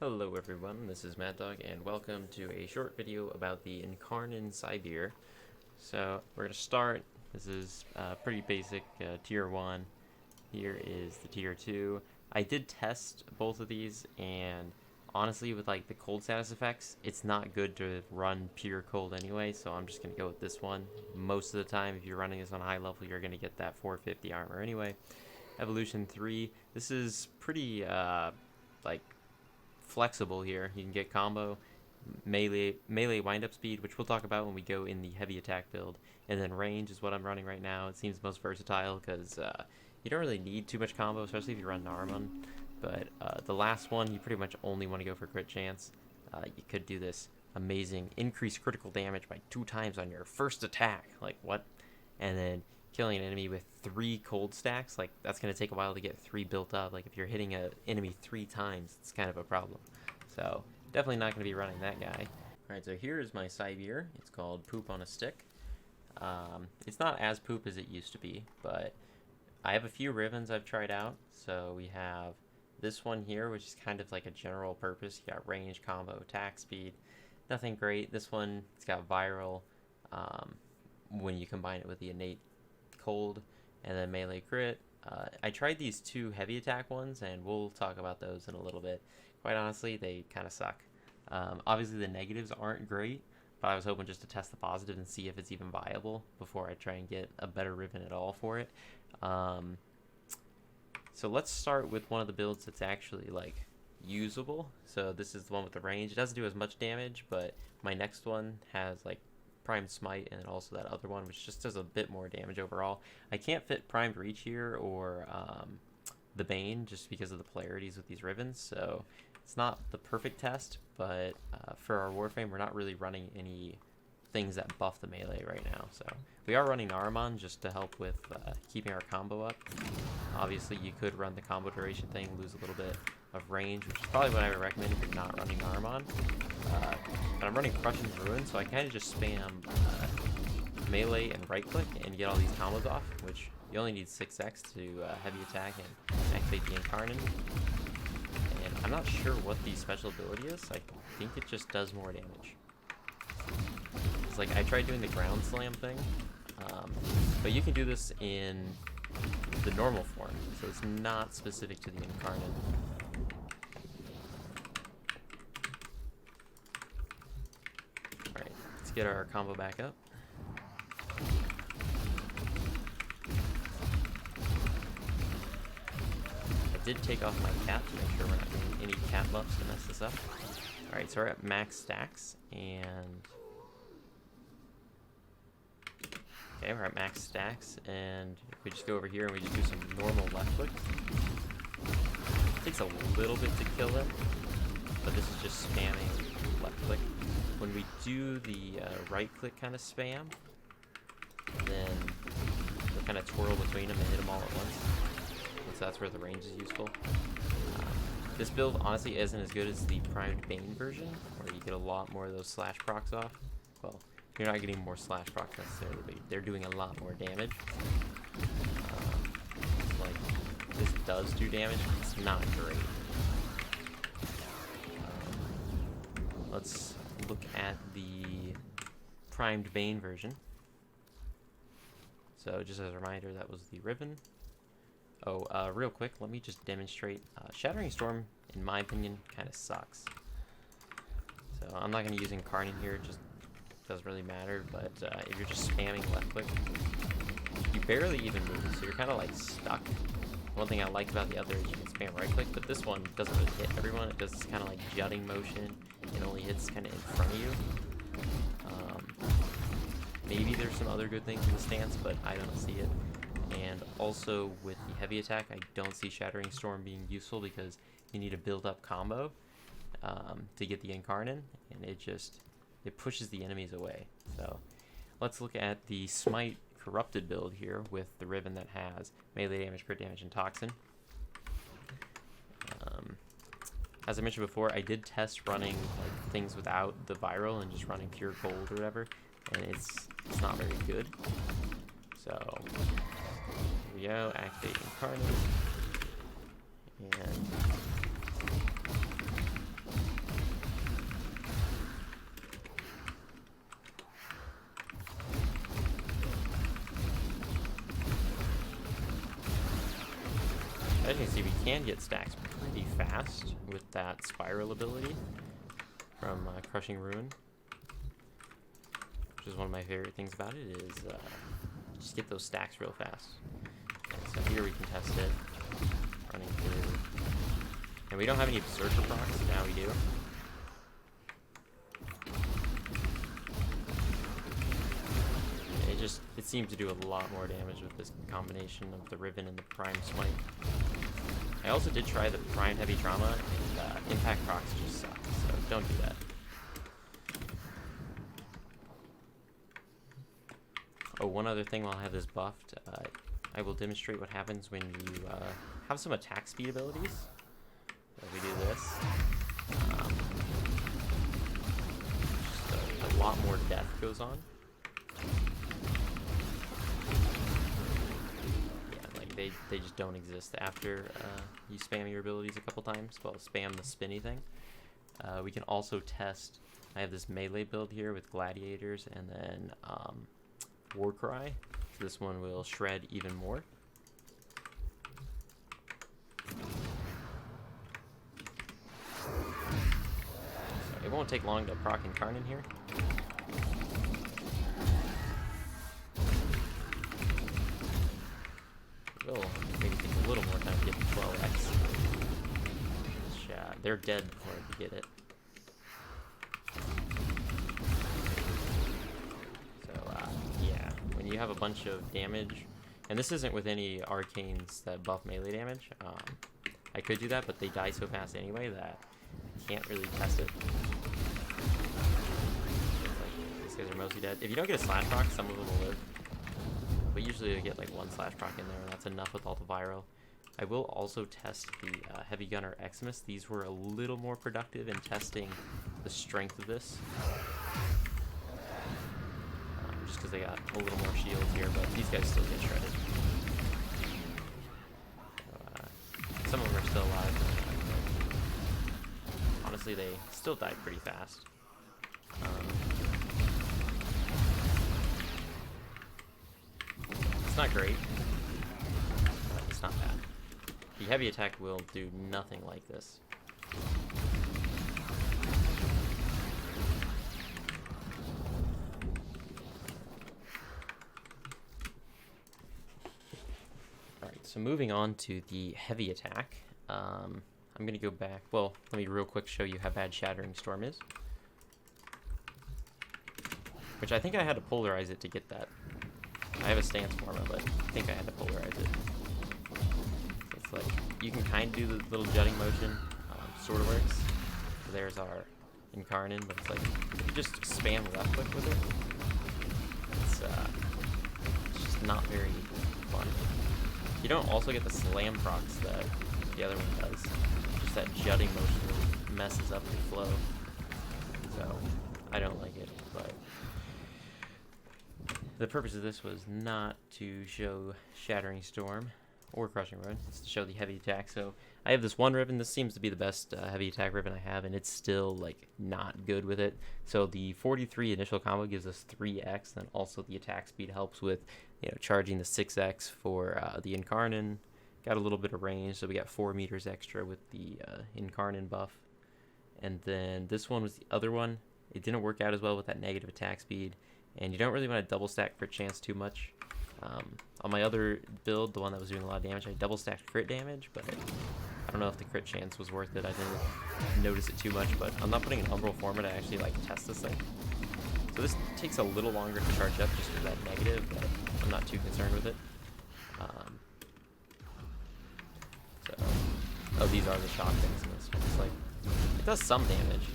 Hello everyone, this is Mad Dog, and welcome to a short video about the Incarnon Sibear. So we're going to start. This is pretty basic tier 1. Here is the tier 2. I did test both of these, and honestly with like the cold status effects, it's not good to run pure cold anyway, so I'm just going to go with this one. Most of the time if you're running this on high level, you're going to get that 450 armor anyway. Evolution 3, this is pretty like flexible here. You can get combo, melee wind-up speed, which we'll talk about when we go in the heavy attack build, and then range is what I'm running right now. It seems most versatile because you don't really need too much combo, especially if you run Narman. But the last one, you pretty much only want to go for crit chance. You could do this amazing increase critical damage by 2 times on your first attack. Like, what? And then killing an enemy with 3 cold stacks, like that's going to take a while to get 3 built up. Like if you're hitting an enemy 3 times, it's kind of a problem. So definitely not going to be running that guy. Alright, so here is my Sibear. It's called Poop on a Stick. It's not as poop as it used to be, but I have a few Rivens I've tried out. So we have this one here, which is kind of like a general purpose. You got range, combo, attack speed. Nothing great. This one, it's got viral when you combine it with the innate cold, and then melee crit. I tried these 2 heavy attack ones, and we'll talk about those in a little bit. Quite honestly, they kind of suck. Obviously the negatives aren't great, but I was hoping just to test the positive and see if it's even viable before I try and get a better Riven at all for it. So let's start with one of the builds that's actually like usable. So this is the one with the range. It doesn't do as much damage, but my next one has like primed Smite, and then also that other one, which just does a bit more damage overall. I can't fit primed reach here or the Bane just because of the polarities with these Rivens, so it's not the perfect test, but for our Warframe, we're not really running any things that buff the melee right now. So we are running Naramon just to help with keeping our combo up. Obviously, you could run the combo duration thing, lose a little bit of range, which is probably what I would recommend if you're not running Naramon. But I'm running Crushing Ruin, so I kind of just spam melee and right click and get all these combos off, which you only need 6x to heavy attack and activate the Incarnon. And I'm not sure what the special ability is. I think it just does more damage. It's like I tried doing the ground slam thing, but you can do this in the normal form, so it's not specific to the Incarnon. Alright, let's get our combo back up. I did take off my cap to make sure we're not getting any cap buffs to mess this up. Alright, so we're at max stacks, and okay, we're at max stacks, and if we just go over here and we just do some normal left click. It takes a little bit to kill him, but this is just spamming left click. When we do the right click kind of spam, then we'll kind of twirl between them and hit them all at once. So that's where the range is useful. This build honestly isn't as good as the primed Bane version, where you get a lot more of those slash procs off. Well, you're not getting more slash procs necessarily, but they're doing a lot more damage. Like, this does do damage, it's not great. Let's look at the primed Bane version. So just as a reminder, that was the Riven. Oh, real quick, let me just demonstrate. Shattering Storm, in my opinion, kind of sucks. So I'm not going to use Incarnon here, just doesn't really matter, but if you're just spamming left click, you barely even move, so you're kind of like stuck. One thing I like about the other is you can spam right click, but this one doesn't really hit everyone. It does this kind of like jutting motion. It only hits kind of in front of you. Maybe there's some other good things in the stance, but I don't see it. And also with the heavy attack, I don't see Shattering Storm being useful because you need a build up combo to get the Incarnon, and it pushes the enemies away. So let's look at the Smite corrupted build here with the Riven that has melee damage, crit damage, and toxin. As I mentioned before, I did test running like things without the viral and just running pure gold or whatever, and it's not very good. So here we go, activate Incarnon, and as you can see, we can get stacks pretty fast with that spiral ability from Crushing Ruin, which is one of my favorite things about it, is just get those stacks real fast. And so here we can test it, running through, and we don't have any Berserker procs, so now we do. It seemed to do a lot more damage with this combination of the Riven and the Prime Smite. I also did try the Prime Heavy Trauma, and impact procs just suck, so don't do that. Oh, one other thing while I have this buffed, I will demonstrate what happens when you have some attack speed abilities. So we do this. Just a lot more death goes on. They just don't exist after you spam your abilities a couple times. Well, spam the spinny thing. We can also test, I have this melee build here with Gladiators and then Warcry. So this one will shred even more. So it won't take long to proc Incarnon here. Will maybe take a little more time to get the 12x. They're dead before I could get it. So yeah, when you have a bunch of damage, and this isn't with any arcanes that buff melee damage, I could do that, but they die so fast anyway that I can't really test it. Like, these guys are mostly dead. If you don't get a slash proc, some of them will live. But usually you get like one slash proc in there, and that's enough with all the viral. I will also test the Heavy Gunner Eximus. These were a little more productive in testing the strength of this. Just because they got a little more shields here, but these guys still get shredded. So, some of them are still alive. Honestly, they still died pretty fast. It's not great, but it's not bad. The heavy attack will do nothing like this. Alright, so moving on to the heavy attack. I'm going to go back. Well, let me real quick show you how bad Shattering Storm is. Which I think I had to polarize it to get that. I have a stance forma, but I think I had to polarize it. So it's like, you can kind of do the little jutting motion, sort of works. So there's our Incarnon, but it's like, if you just spam left click with it, it's just not very fun. You don't also get the slam procs that the other one does. Just that jutting motion really messes up your flow. So, I don't like it, but the purpose of this was not to show Shattering Storm or Crushing Ruin. It's to show the heavy attack. So I have this one Riven. This seems to be the best heavy attack Riven I have, and it's still like not good with it. So the 43 initial combo gives us 3x, and also the attack speed helps with, you know, charging the 6x for the Incarnon. Got a little bit of range, so we got 4 meters extra with the Incarnon buff. And then this one was the other one. It didn't work out as well with that negative attack speed. And you don't really want to double stack crit chance too much. On my other build, the one that was doing a lot of damage, I double stacked crit damage, but I don't know if the crit chance was worth it. I didn't notice it too much, but I'm not putting an umbral forma to actually like test this thing. So this takes a little longer to charge up just for that negative, but I'm not too concerned with it. Oh, these are the shock things in this one. It's like, it does some damage.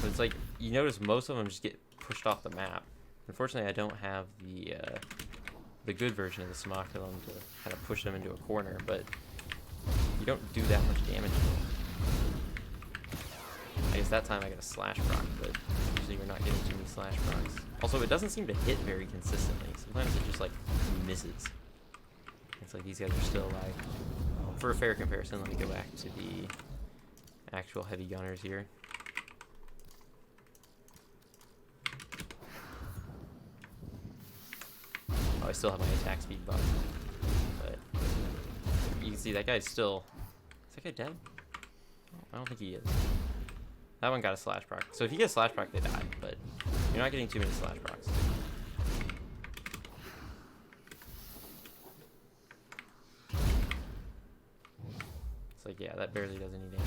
But it's like, you notice most of them just get pushed off the map. Unfortunately, I don't have the good version of the Smoculum to kind of push them into a corner, but you don't do that much damage to them. I guess that time I got a slash proc, but usually you're not getting too many slash procs. Also, it doesn't seem to hit very consistently. Sometimes it just like misses. It's like these guys are still alive. For a fair comparison, let me go back to the actual heavy gunners here. Oh, I still have my attack speed buff. you can see that guy's still... Is that guy dead? I don't think he is. That one got a slash proc. So if you get a slash proc, they die, but you're not getting too many slash procs. It's like, yeah, that barely does any damage.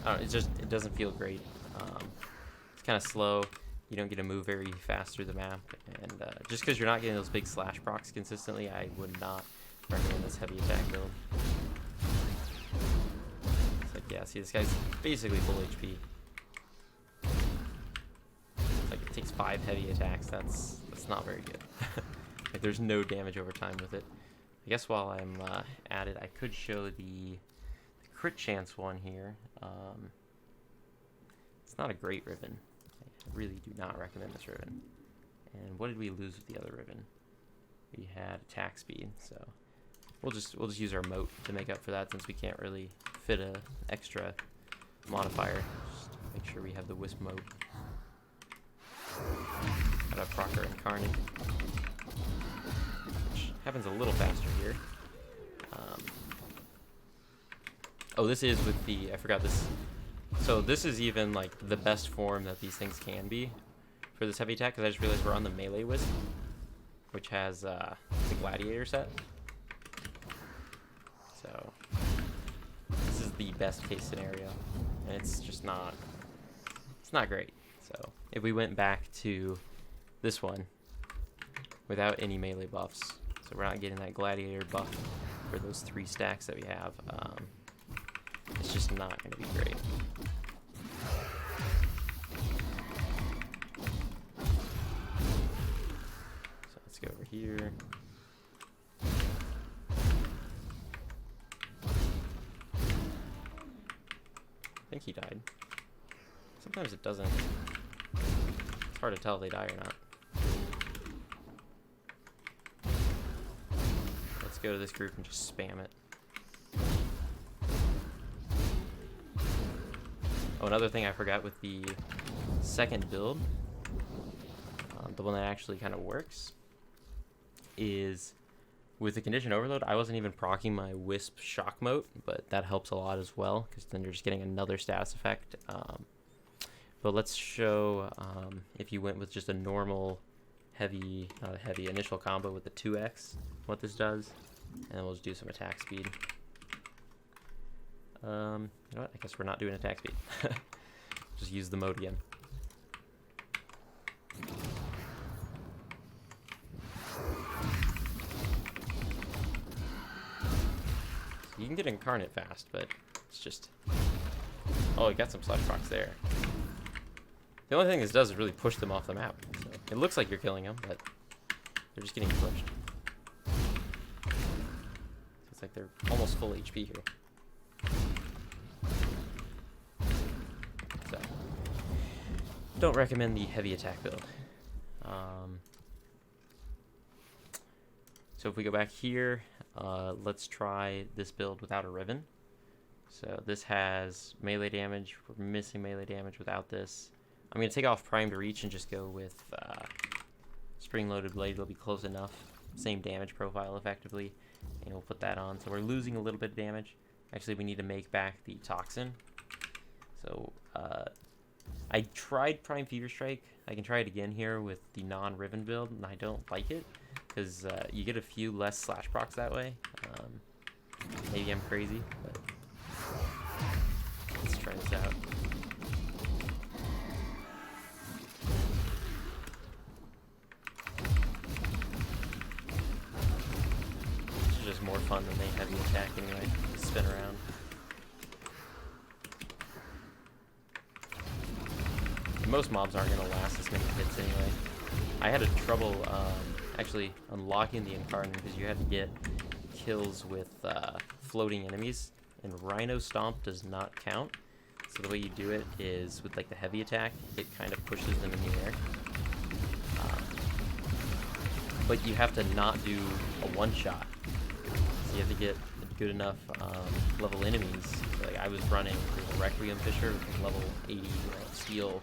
I don't know, it doesn't feel great. It's kind of slow. You don't get to move very fast through the map, and just because you're not getting those big slash procs consistently, I would not recommend this heavy attack build. It's like, yeah, see, this guy's basically full HP. It's like, it takes 5 heavy attacks. That's not very good. Like, there's no damage over time with it. I guess while I'm at it, I could show the crit chance one here. It's not a great Riven. I really do not recommend this Riven. And what did we lose with the other Riven? We had attack speed, so we'll just use our Mote to make up for that, since we can't really fit a extra modifier. Just make sure we have the Wisp Mote. Got a procer Incarnon, which happens a little faster here. Oh, this is with the, I forgot this. So this is even like the best form that these things can be for this heavy attack, because I just realized we're on the melee Wisp, which has the Gladiator set. So this is the best case scenario, and it's just not, it's not great. So if we went back to this one without any melee buffs, so we're not getting that Gladiator buff for those 3 stacks that we have, it's just not going to be great. So let's go over here. I think he died. Sometimes it doesn't. It's hard to tell if they die or not. Let's go to this group and just spam it. Oh, another thing I forgot with the second build, the one that actually kind of works, is with the condition overload, I wasn't even proccing my Wisp shock mote, but that helps a lot as well, because then you're just getting another status effect. But let's show if you went with just a normal heavy, not a heavy, initial combo with the 2x, what this does, and then we'll just do some attack speed. You know what? I guess we're not doing attack speed. Just use the mode again. So you can get Incarnate fast, but it's just... Oh, it got some slash procs there. The only thing this does is really push them off the map. So it looks like you're killing them, but they're just getting pushed. So it's like they're almost full HP here. So, don't recommend the heavy attack build. So if we go back here, let's try this build without a Riven. So this has melee damage. We're missing melee damage without this. I'm going to take off Primed Reach and just go with Spring-Loaded Blade. It'll be close enough. Same damage profile, effectively. And we'll put that on. So we're losing a little bit of damage. Actually, we need to make back the Toxin. So I tried Prime Fever Strike. I can try it again here with the non-Riven build, and I don't like it, because you get a few less slash procs that way. Maybe I'm crazy, but let's try this out. This is just more fun than they heavy attack anyway. Spin around. Most mobs aren't going to last this many hits anyway. I had trouble actually unlocking the Incarnon because you had to get kills with floating enemies, and Rhino Stomp does not count. So the way you do it is with like the heavy attack, it kind of pushes them in the air. But you have to not do a one-shot. So you have to get good enough level enemies. So, like I was running a Requiem Fisher with level 80 steel.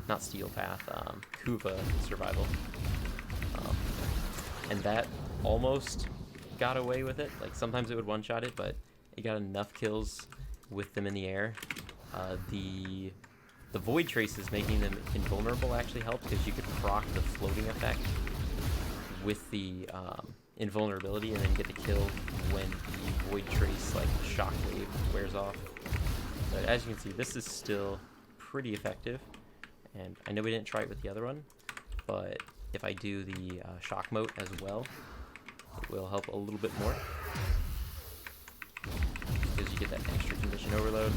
Not Steel Path, Kuva survival. And that almost got away with it. Like sometimes it would one-shot it, but it got enough kills with them in the air. The void traces making them invulnerable actually helped, because you could proc the floating effect with the invulnerability and then get the kill when the void trace like shockwave wears off. But as you can see, this is still pretty effective, and I know we didn't try it with the other one, but if I do the shock mote as well, it will help a little bit more, because you get that extra condition overload.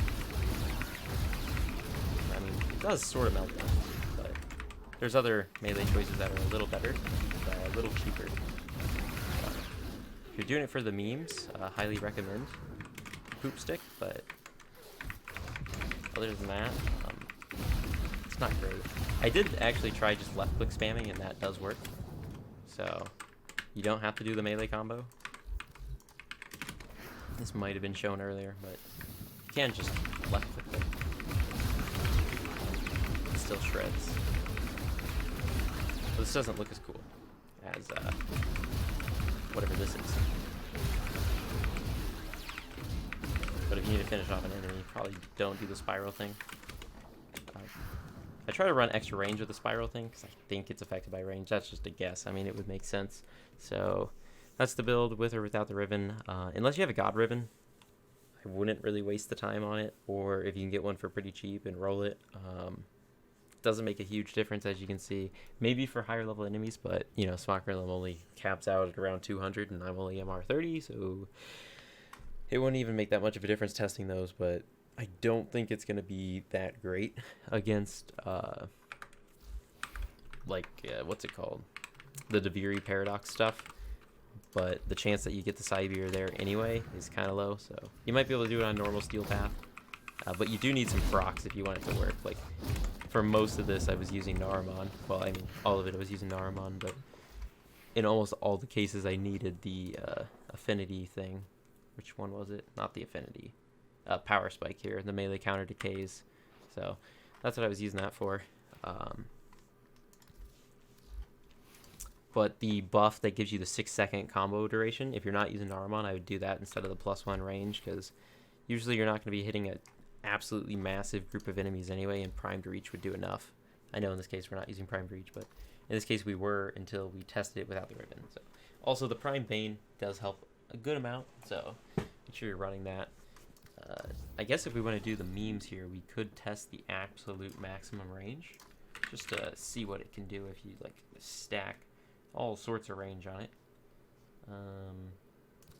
I mean, it does sort of melt down, but there's other melee choices that are a little better, and a little cheaper. If you're doing it for the memes, highly recommend Poop Stick, but other than that, it's not great. I did actually try just left click spamming, and that does work. So you don't have to do the melee combo. This might have been shown earlier, but you can just left click it. It still shreds. But this doesn't look as cool as whatever this is. But if you need to finish off an enemy, probably don't do the spiral thing. I try to run extra range with the spiral thing, because I think it's affected by range. That's just a guess. I mean, it would make sense. So that's the build with or without the Riven. Unless you have a God Riven, I wouldn't really waste the time on it. Or if you can get one for pretty cheap and roll it. Doesn't make a huge difference, as you can see. Maybe for higher level enemies, but you know, Smockrilum only caps out at around 200, and I'm only MR30, so it wouldn't even make that much of a difference testing those. But I don't think it's going to be that great against what's it called, the Deviri paradox stuff. But the chance that you get the Sibear there anyway is kind of low, so you might be able to do it on normal steel path. But you do need some procs if you want it to work. Like, for most of this, I was using Naramon. Well, I mean, all of it I was using Naramon, but in almost all the cases, I needed the affinity thing. Which one was it? Not the affinity. Power spike here, the melee counter decays. So that's what I was using that for. But the buff that gives you the 6-second combo duration, if you're not using Naramon, I would do that instead of the +1 range, because usually you're not going to be hitting an absolutely massive group of enemies anyway, and Primed Reach would do enough. I know in this case we're not using Primed Reach, but in this case we were until we tested it without the Riven. So also the Prime Bane does help a good amount, so make sure you're running that. I guess if we want to do the memes here, we could test the absolute maximum range, just to see what it can do if you like stack all sorts of range on it.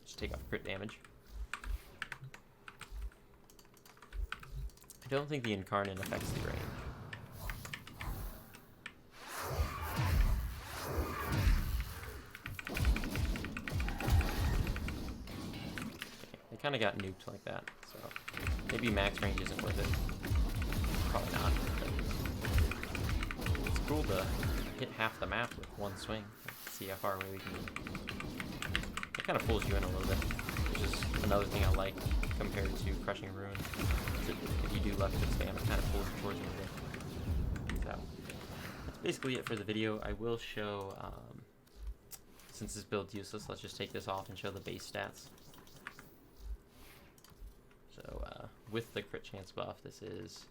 Just take off crit damage. I don't think the Incarnon affects the range. They kind of got nuked like that, so maybe max range isn't worth it. Probably not. But it's cool to hit half the map with one swing. Let's see how far away we can go. It kind of pulls you in a little bit, which is another thing I like compared to Crushing Ruin. If you do left click spam, it kind of pulls you towards you a bit. So that's basically it for the video. I will show, since this build's useless, let's just take this off and show the base stats. So with the crit chance buff, this is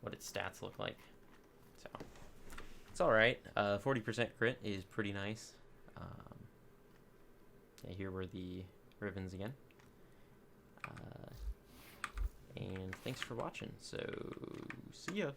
what its stats look like. So it's all right. 40% crit is pretty nice. Yeah, here were the Rivens again. And thanks for watching. So see ya.